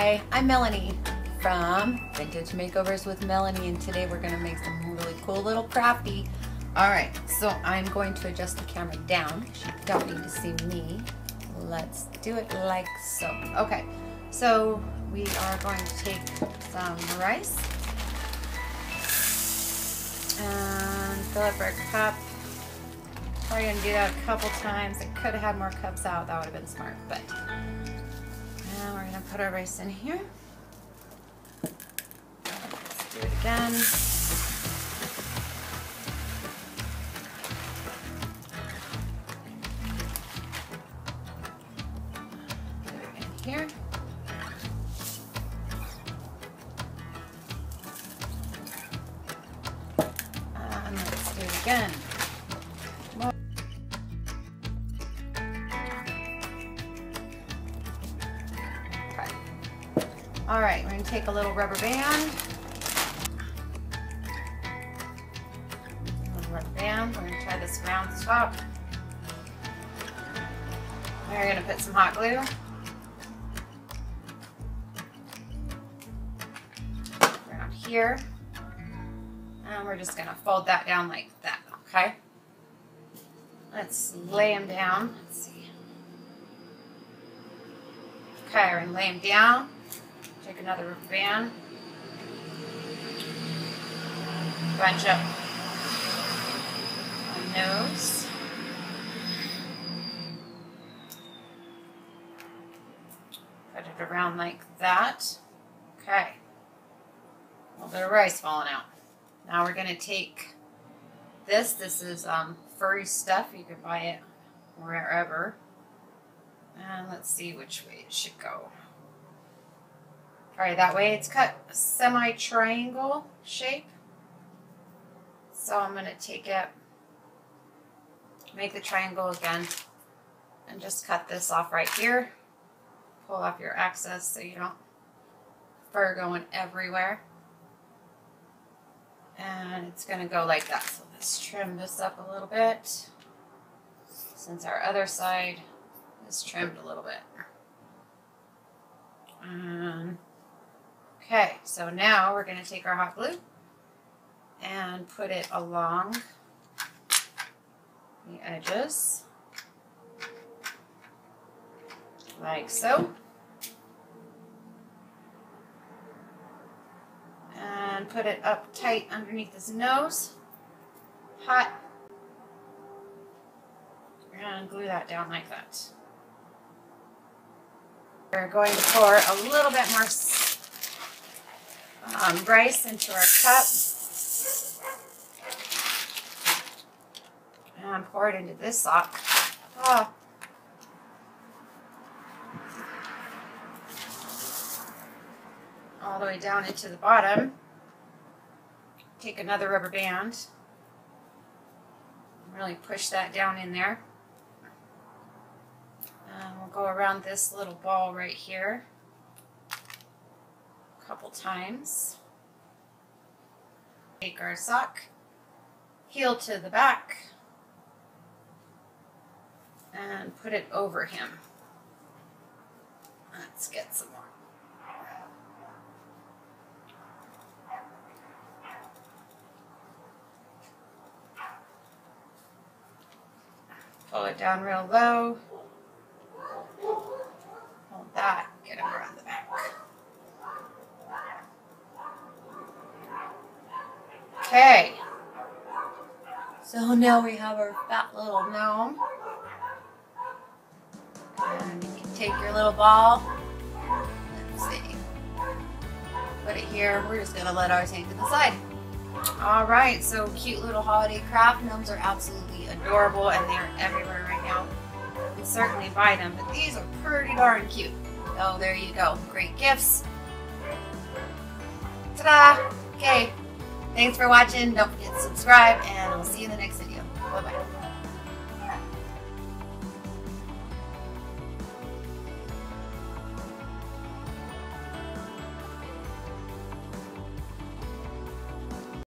Hi, I'm Melanie from Vintage Makeovers with Melanie, and today we're going to make some really cool little crafty. Alright, so I'm going to adjust the camera down. You don't need to see me. Let's do it like so. Okay, so we are going to take some rice and fill up our cup. Probably going to do that a couple times. I could have had more cups out. That would have been smart, but now we're going to put our rice in here. Let's do it again. Put it in here. And let's do it again. All right, we're going to take a little rubber band. We're going to tie this around the top. We're going to put some hot glue. Around here. And we're just going to fold that down like that, okay? Let's lay them down. Let's see. Okay, we're going to lay them down. Take another rubber band, bunch up my nose, put it around like that. Okay, a little bit of rice falling out. Now we're going to take this. This is furry stuff. You can buy it wherever. And let's see which way it should go. Alright, that way it's cut a semi-triangle shape. So I'm going to take it, make the triangle again, and just cut this off right here. Pull off your excess so you don't fur going everywhere. And it's going to go like that. So let's trim this up a little bit, since our other side is trimmed a little bit. Okay, so now we're going to take our hot glue and put it along the edges, like so. And put it up tight underneath his nose, hot, and glue that down like that. We're going to pour a little bit more rice into our cup and pour it into this sock. All the way down into the bottom. Take another rubber band, really push that down in there. And we'll go around this little ball right here a couple times. Take our sock, heel to the back, and put it over him. Let's get some more. Pull it down real low. Hold that, get him around the back. Okay, so now we have our fat little gnome. And you can take your little ball, let's see, put it here. We're just going to let ours hang to the side. Alright, so cute little holiday craft. Gnomes are absolutely adorable and they're everywhere right now. You can certainly buy them, but these are pretty darn cute. So there you go, great gifts. Ta-da! Okay. Thanks for watching. Don't forget to subscribe, and we'll see you in the next video. Bye-bye.